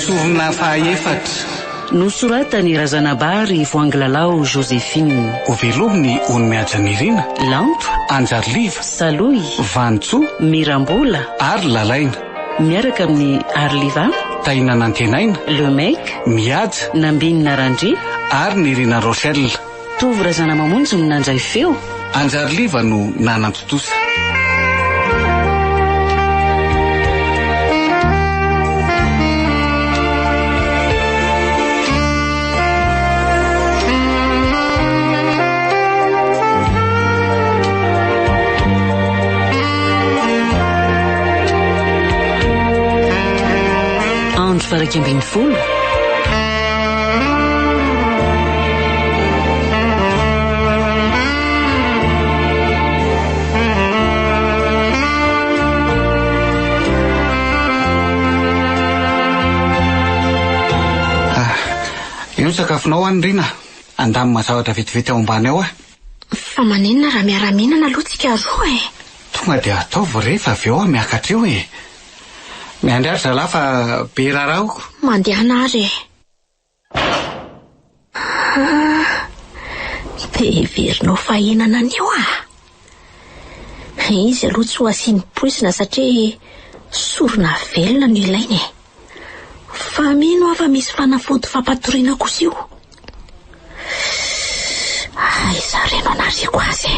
sorona fahaefatra. Nosoratany Razanabary Voangilalao Joséphine. Ovelohany Onimeajanirina, Lanto, Anjariliva, Saloy, Vantsoa, Mirambola ary Lalaina. Miaraka amin'ny Arliva, Taina Nantenaina, Lemec, Mihaja, Nambinina Randry ary Nirina Rochelle. Tovy Razana Mamonjy no nandray feo. Anjariliva no nanantotosa. Andro faraky ambin'ny folo. Io ny sakafonao any Rina. Andamy mazavatra vetivety ao ambany ao. Fa manenina raha miara-minana aloha tsika roa e. Tonga dia ataovy rehefa avy eo miakatra eo e. Miandry zalahy fa be rarahako. Mandehana ary e. Dia heverinao fahinana an'io Izy aloha tsy ho asiany poisina satria sorona velona no ilainy e. Fa mino afa misy fanafody fampatoriana kosa io. Iza reno anariko azy e.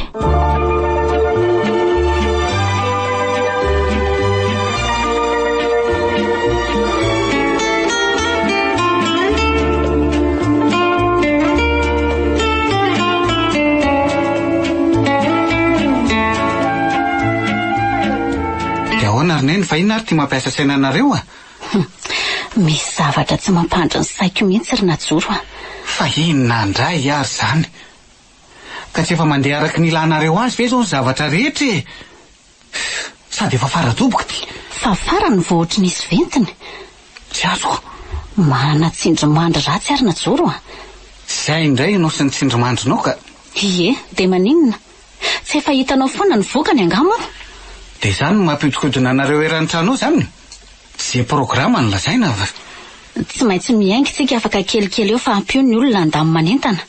Narneny fa ina ary ty mampiasa sainanareo Misy zavatra tsy mampandra ny saiko mihitsy ry Najoro Fa inona andray ary zany? Ka tsy efa mandeha araky ny ilanareo azy ve zao ny zavatra rehetra e? Sady efa fara-doboka ty. Fa farany vao ohatry nisy ventiny. Tsy azo. Manana tsindrimandry ratsy ary Najoro Zay indray ianao sy ny tsindrimandrinao ka. Ie, de maninona? Tsy efa hitanao foana ny vokany angamba. De zany mampiodikodina anareo eran-trano zany. Zay programa ny lazaina. Tsy maintsy miaingy tsika afaka kelikely eo fa ampio ny olona andamy manentana.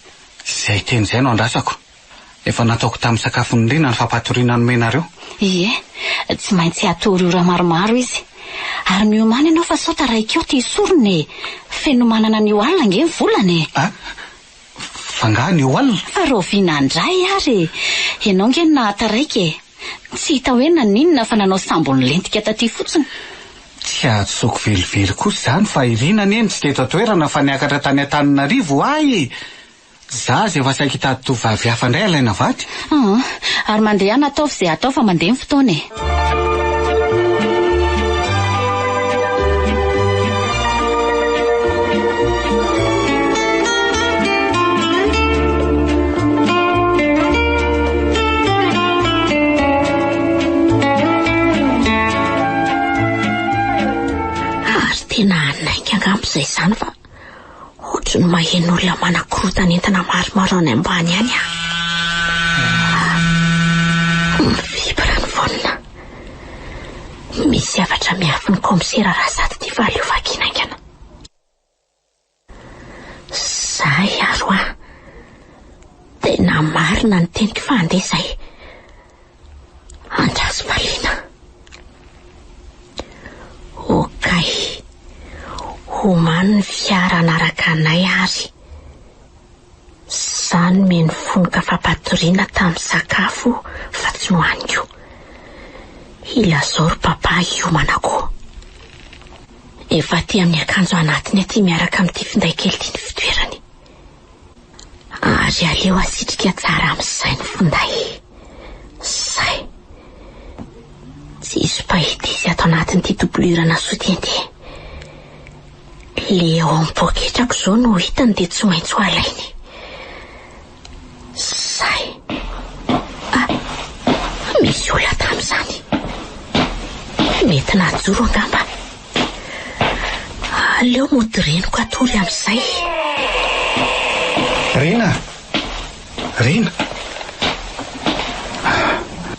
Zay teny zay no andrasako. Efa nataoko tamin'ny sakafony Rina ny fampatoriana nomenareo. Ie, tsy maintsy atory ora maromaro izy. Ary miomana ianao fa sao taraikeo ty sorony feno manana ny alina nge volany. Fa nga ny alina? Fa roviana andray ary. Ianao nge nataraiky Tsy hita hoe naninona fa nanao sambony lentika taty fotsiny. Tsy atsoko velively kosa zany fa Irina neny tsy teto toerana fa niakatra tany Antananarivo Za zay efa saika hitady tovavy hafa indray alaina vady. Ary mandeha ataovy zay atao fa mandeha ny fotoana e. Tena anaika angampizay zany fa ohatry ny maheno olona manakorotana entana maromaro any ambany any Vibra ny vonina. Misy zavatra miafy ny komisera Razady ty valio vakinaingana. Zay aro tena marina ny teniko fa andeha zay Andraso Palina. Okay. Homany ny fiara anaraka anay ary. Zany meno fonoka fampatoriana tamin'ny sakafo fa tsy nohaniko. Ilazoro papa iomanako. Efa ty amin'ny akanjo anatiny aty miaraka amin'ity finday kely ty ny fitoerany. Ary aleo asitrika tsara amin'izay ny finday. Zay. Tsisy pahity izy ato anatin'ity doblurana sotienty. Le ao amin'ny poketrako zao no hitany dia tsy maintsy ho alainy. Zay. Misy olona tamin'izany. Mety Najoro angamba. Aleo mody reniko atory amin'izay. Rina.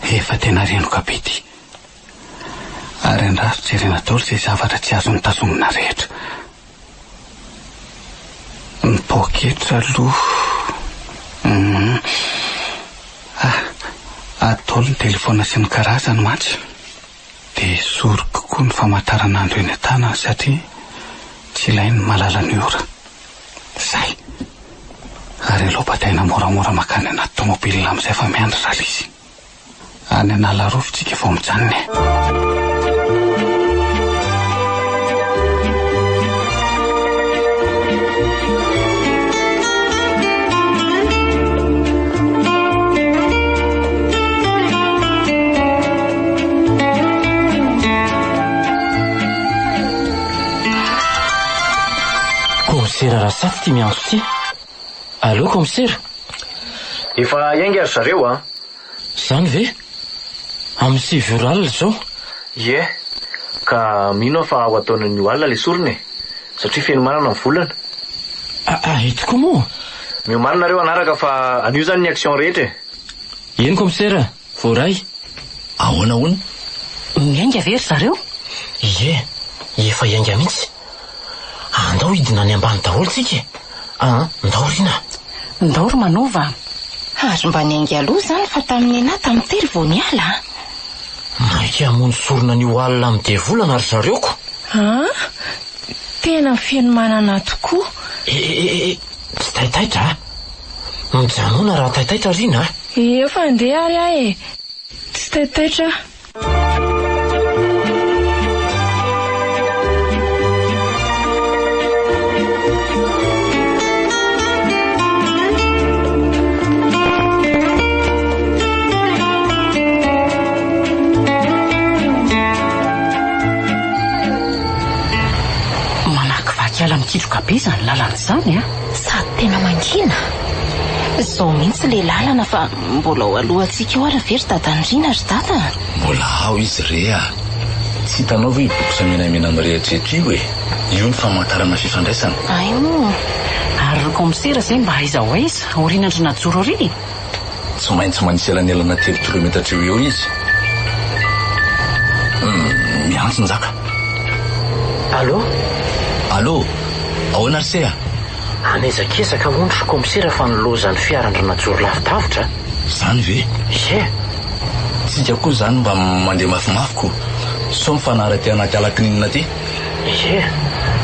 Efa tena renoko be ty. Ary andraso jerena daholo zay zavatra tsy azony tazomina rehetra. Poketra aloha. Ataolo ny telefona sy ny karazany mantsy. Dia soroko koa ny famantaranandro eny an-tànana satria tsy ilainy malala ny ora. Zay. Ary aloha bataina moramora makany anaty tomobilina amin'izay fa miandry rala izy. Any Analarofitsika vao mijanona. Komisera Rasaty ty miantso ty. Allô komisera? Efa iainga ry zareo a? Zany ve? Amin'ny 7 alina zao? Ie, ka mino fa ho ataonan'io alina le sorony satria feno marina ny volana. Itoko moa? Mio marinareo anaraka fa anio zany ny action rehetra. Eny komisera, voaray. Ahoana hono? Miainga ve ry zareo? Ie, efa iainga mihitsy. Andao hidina any ambany daholo tsika. Ndao rina. Ndao ry manova. Azo mba niainga aloha zany fa tamin'ny anahy tamin'ny tery vao niala. Maika hamono sorona an'io alina amin'ny devolana ry zareoko. Tena feno manana tokoa. Tsy taitaitra. Mijanona raha taitaitra rina. Efa andeha ary ahy. Tsy taitaitra. Ala mikitroka be zany lalana zany sady tena mangina. Zao mihitsy le lalana fa mbola ao alohantsika eo ara very dadandrina ry dada. Mbola ao izy rea. Tsy hitanao ve boky saminamina amin'ny rehetrarehetra io e? Io ny famantarana fifandraisana. Ay moa. Ary ry komisera zay mba aiza ho aiza orinandry najoro ary. Tsy maintsy manisy elanelana 3 kilometatra eo izy. Miantso ny zaka. Allô? Allô? Ahoana ry sea? Anezakezaka ondry komisera fa nilozany fiarandro najoro lavidavitra. Zany ve? Ie. Tsika koa zany mba mandeha mafimafiko. So mifanara ty anaty alakininina ty. Ie.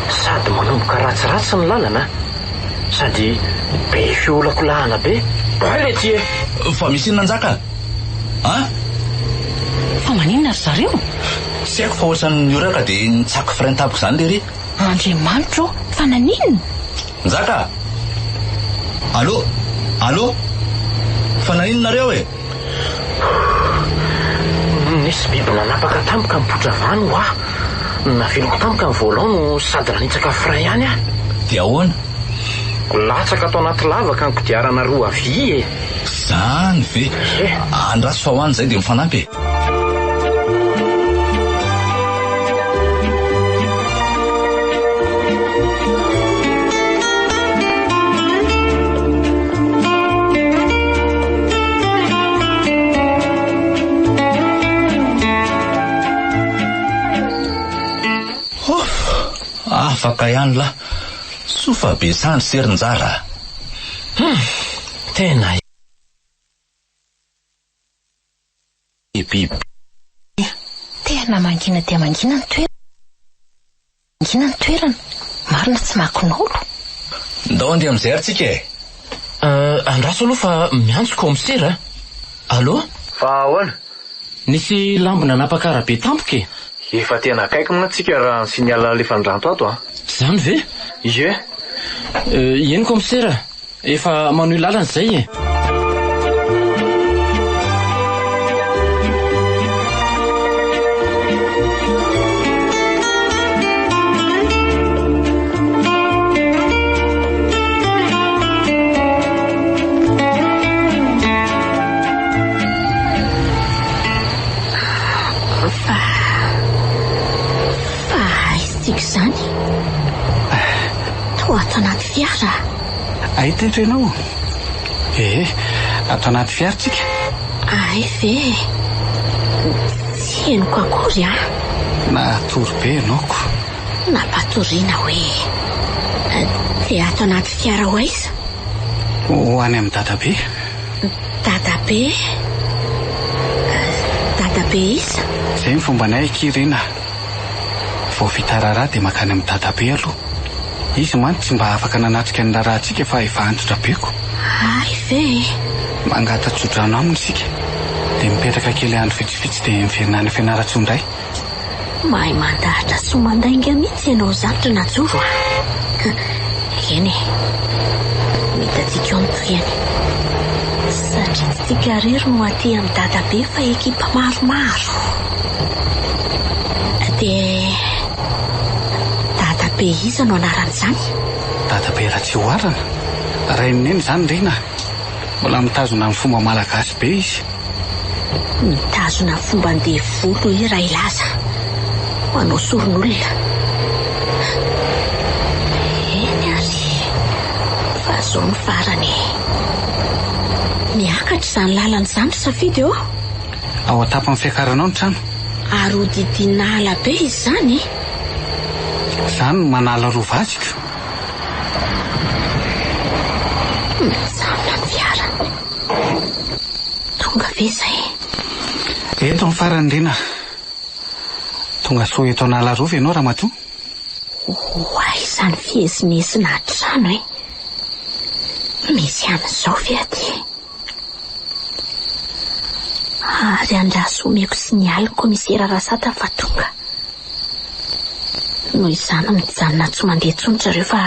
Sady manomboka ratsiratsy ny lalana. Sady be fiolakolahana be. Baile ty e. Fa misy inona njaka? Fa maninona ry zareo? Tsy haiko fa ohatran'ny oraka dia nitsako frein tapiko zany le ry. Andriamanitro, fa naninona? Nzaka? Allô? Allô? Fa naninonareo e? Nisy biby nanapaka tampoka mipotra vano ho aho. Naveloko tampoka ny volant no sady nanitsaka frein ihany aho. Dia ahoana? Latsaka atao anaty lavaka ny kodiarana roa vy e. Zany ve? Andraso fa hoany zay dia mifanampy e. Afaka ihany la. Sofa be sany serinjara. Tena biby. Tena mangina dia mangina ny toerana. Mangina ny toerana. Marina tsy makon'olo. Ndao andeha amin'izay ary tsika e. Andraso aloha fa miantso komisera. Allô? Fa ahoana? Nisy lambo nanapaka arabe tampoka e. Efa tena akaiky moa tsika raha siniala le fandranto ato Zany ve? Ie. Eny komisera. Efa manohy lalana zay e. Zany toa ato anaty fiara. Ahita ianao? Ato anaty fiara tsika. Ay ve? Tsy henoko akory Natory be ianaoko. Nampatoriana hoe Dia ato anaty fiara ho aiza? Ho any amin'ny dadabe. Dadabe? Dadabe iza? Izay ny fombanay Kirina. Vao vita raharaha dia makany amin'ny dadabe aloha. Izy mantsy tsy mba afaka nanatrika ny raharantsika fa efa antotra beko. Ay ve? Mangatatsodrano aminy isika. Dia mipetraka kely andro vitsivitsy dia miverina any fianaratsondray. Mahay mandahatra sy mandainga mihitsy ianao zavatra najoro. Eny e, mitantsika eo amin'itoyany. Satria tsy tika rery no aty amin'ny dadabe fa ekipa maromaro. Dia dadabe iza no anaran'izany? Dadabe Ratsioarana. Rainoneny izany Rina. Mbola mitazona amin'ny fomba malagasy be izy. Mitazona fomba andeha volo ira ilaza. Manao soron'olona. Eny ary fa zao ny farany. Miakatra izany lalana izany safidy eo. Ao an-tapon'ny fiakaranao ny trano. Ary ho didinala be izy izany. Izany no manala rovazika. Mijanona ny fiara. Tonga ve izay? Eto ny farany Rina. Tonga soa eto Analarova ianao Ramatoa. Aiza ny fiezimezyna trano e? Misy amin'izao ve aty? Ary andraso omeko sinialy ny komisera Rasata fa tonga. Noho izany mijanona tsy mandeha tsonitra ireo fa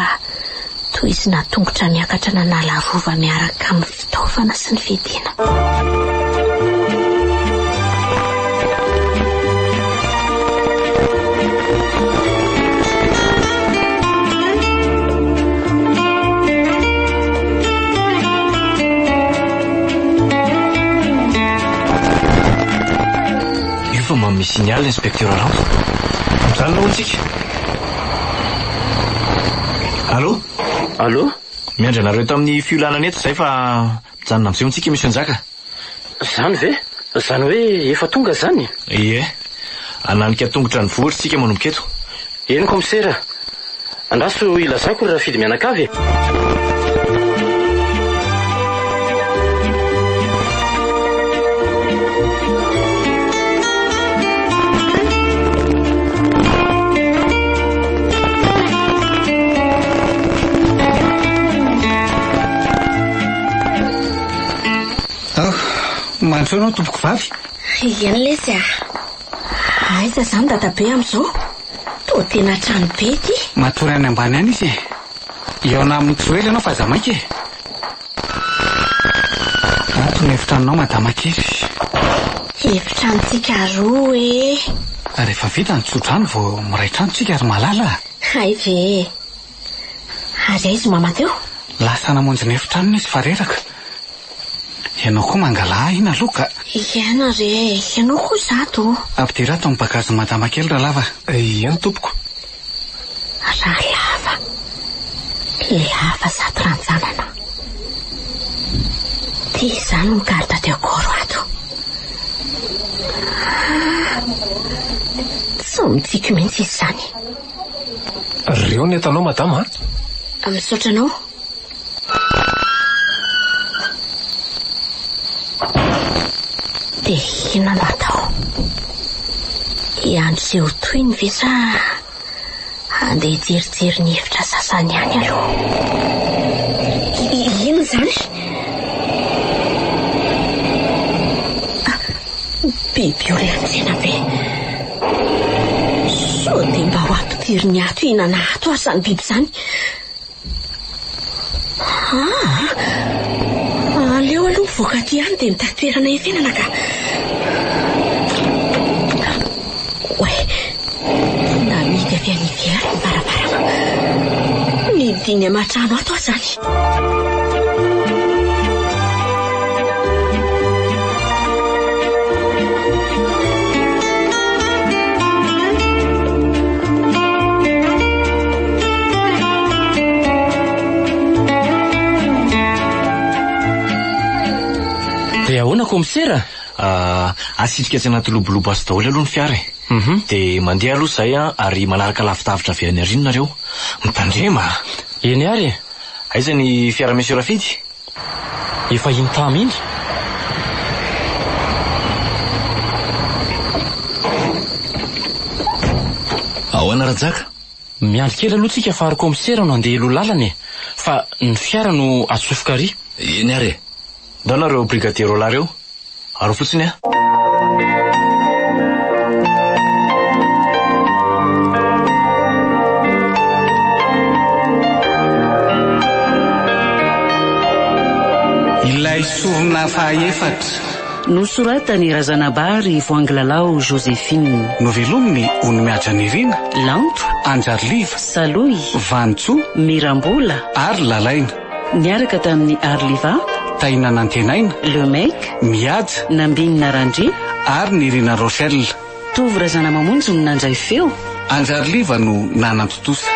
toy izy natongotra miakatra n'Analarova miaraka amin'ny fitaovana sy ny fidiana. Fa manome signaly inspecteur Rano. Mijanona ho antsika. Allô? Allô? Miandry anareo tamin'ny fiolanana eto izay fa mijanona amin'izay antsika misy Njaka. Zany ve? Zany hoe efa tonga zany? Ie. Ananika tongotra ny vohitra tsika manomboka eto. Eny komisera. Andraso ilazako raha fidy mianakavy. Mandro anao tompoko vavy. Eny lesy a. Aiza izany dadabe amin'izao? Toa tena trano be ity. Matory any ambany any izy. Eo na amin'ny tsoely ianao fa zamaika e. Ato ny efitranonao madama kely. Efitranontsika roa e. Rehefa vita ny tsodrano vao miray tranontsika ary malala. Ay ve. Ary aiza mama teo? Lasa namonjy ny efitranony izy fa reraka. Ianao koa mangala ina loka. Iana re, ianao koa zato. Ampidira ato amin'ny bagazy madama kely raha lava. Ihany tompoko. Raha lava. Lava zato ranjanana. Dia izany mikaritra teo koro ato. Tsy mitsiky mihitsy izy izany. Reo ny etanao madama? Misaotra anao. Dia ina no atao? Iandro izay ho toy ny ve sa andeha jerijery ny hevitra sasany ihany aloha? Ino izany? Biby olona antsena be. So dia mba ho ampidiry ny ato ihinana ato ary izany biby izany. Aleo aloha mivoaka ato ihany dia mitatoerana efenana ka. Oe, namidy avy any ivelany ny barabarana. Nidiny amatrano ato aho izany. Dia ahoana komisera? Asitrika tsy anaty lobolobo azy daholo aloha ny fiara e. Dia mandeha aloha izay ary manaraka lavitavitra avy any aoriana nareo. Mitandrema. Eny ary aiza ny fiara-misy rafidy? efa iny tamy iny. ahoana rajaka? Miandry kely aloha tsika fa arikomisera no andeha elo lalany fa ny fiara no atsofoka ary. eny ary ndao nareo brigadier rola reo aro fotsiny a. ilay sorona fahaefatra nosoratany razanabary voangilalao Joséphine. novelominy ony-miaja nirina Lanto, anjariliva Saloy, vantsoa Mirambola, ary lalaina niaraka tamin'ny Arliva, taina nantenaina Le Mec, miaja Nambinina Randry, ary nirina rochelle. tovy razana mamonjy no nandray feo. anjariliva no nanantotosa.